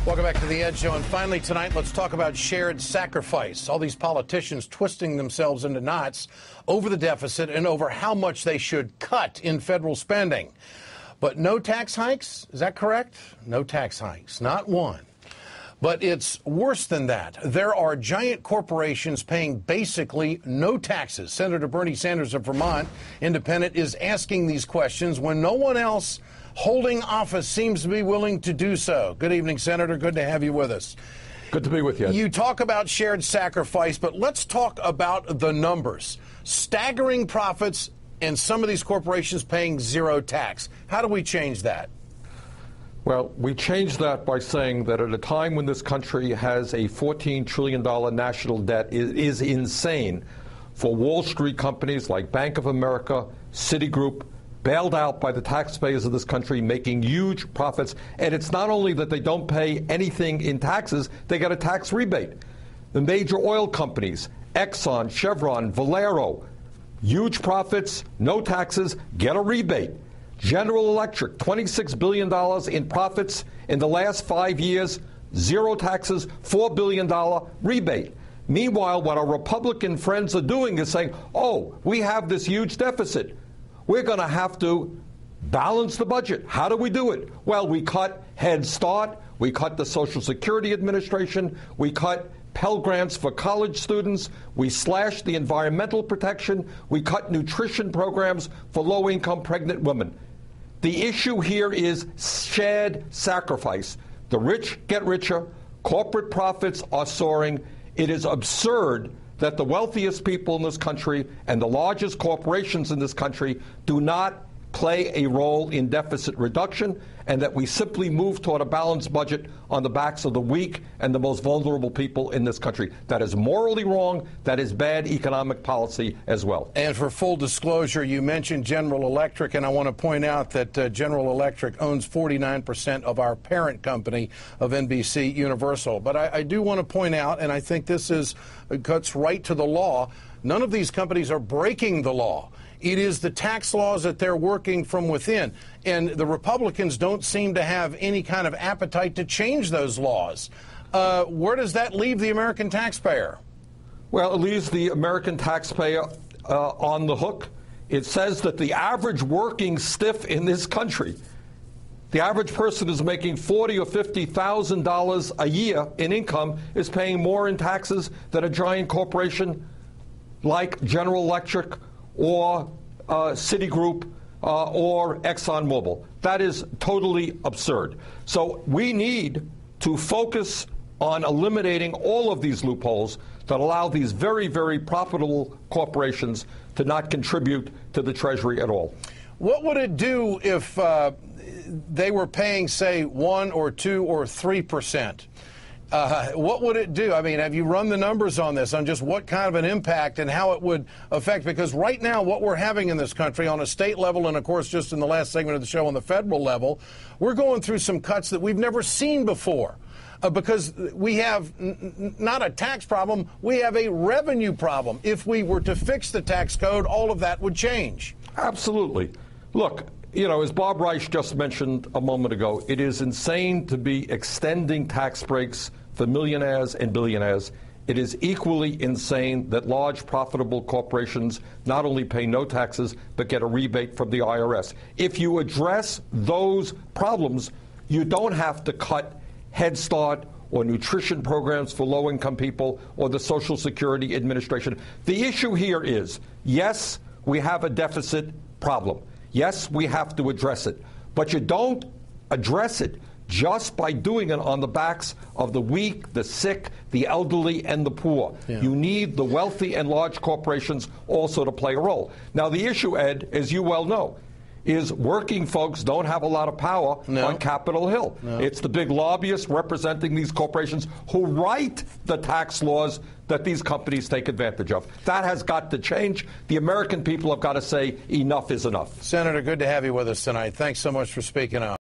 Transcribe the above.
Welcome back to The Ed Show. And finally tonight, let's talk about shared sacrifice. All these politicians twisting themselves into knots over the deficit and over how much they should cut in federal spending. But no tax hikes? Is that correct? No tax hikes. Not one. But it's worse than that. There are giant corporations paying basically no taxes. Senator Bernie Sanders of Vermont, independent, is asking these questions when no one else holding office seems to be willing to do so. Good evening, Senator. Good to have you with us. Good to be with you. You talk about shared sacrifice, but let's talk about the numbers. Staggering profits and some of these corporations paying zero tax. How do we change that? Well, we changed that by saying that at a time when this country has a $14 trillion national debt, it is insane for Wall Street companies like Bank of America, Citigroup, bailed out by the taxpayers of this country, making huge profits. And it's not only that they don't pay anything in taxes, they get a tax rebate. The major oil companies, Exxon, Chevron, Valero, huge profits, no taxes, get a rebate. General Electric, $26 billion in profits in the last 5 years, zero taxes, $4 billion rebate. Meanwhile, what our Republican friends are doing is saying, oh, we have this huge deficit. We're going to have to balance the budget. How do we do it? Well, we cut Head Start, we cut the Social Security Administration, we cut Pell Grants for college students, we slashed the environmental protection, we cut nutrition programs for low-income pregnant women. The issue here is shared sacrifice. The rich get richer, corporate profits are soaring. It is absurd that the wealthiest people in this country and the largest corporations in this country do not play a role in deficit reduction, and that we simply move toward a balanced budget on the backs of the weak and the most vulnerable people in this country. That is morally wrong. That is bad economic policy as well. And for full disclosure, you mentioned General Electric, and I want to point out that General Electric owns 49% of our parent company of NBC Universal. But I do want to point out, and I think this cuts right to the law, none of these companies are breaking the law. It is the tax laws that they're working from within. And the Republicans don't seem to have any kind of appetite to change those laws. Where does that leave the American taxpayer? Well, it leaves the American taxpayer on the hook. It says that the average working stiff in this country, the average person who's making $40,000 or $50,000 a year in income, is paying more in taxes than a giant corporation like General Electric or Citigroup or ExxonMobil. That is totally absurd. So we need to focus on eliminating all of these loopholes that allow these very, very profitable corporations to not contribute to the Treasury at all. What would it do if they were paying, say, 1 or 2 or 3%? What would it do? I mean, have you run the numbers on this, on just what kind of an impact and how it would affect? Because right now, what we're having in this country on a state level, and of course, just in the last segment of the show on the federal level, we're going through some cuts that we've never seen before. Because we have not a tax problem, we have a revenue problem. If we were to fix the tax code, all of that would change. Absolutely. Look, you know, as Bob Reich just mentioned a moment ago, it is insane to be extending tax breaks for millionaires and billionaires. It is equally insane that large profitable corporations not only pay no taxes, but get a rebate from the IRS. If you address those problems, you don't have to cut Head Start or nutrition programs for low-income people or the Social Security Administration. The issue here is, yes, we have a deficit problem. Yes, we have to address it. But you don't address it just by doing it on the backs of the weak, the sick, the elderly, and the poor. Yeah. You need the wealthy and large corporations also to play a role. Now, the issue, Ed, as you well know, is working folks don't have a lot of power on Capitol Hill. It's the big lobbyists representing these corporations who write the tax laws that these companies take advantage of. That has got to change. The American people have got to say enough is enough. Senator, good to have you with us tonight. Thanks so much for speaking up.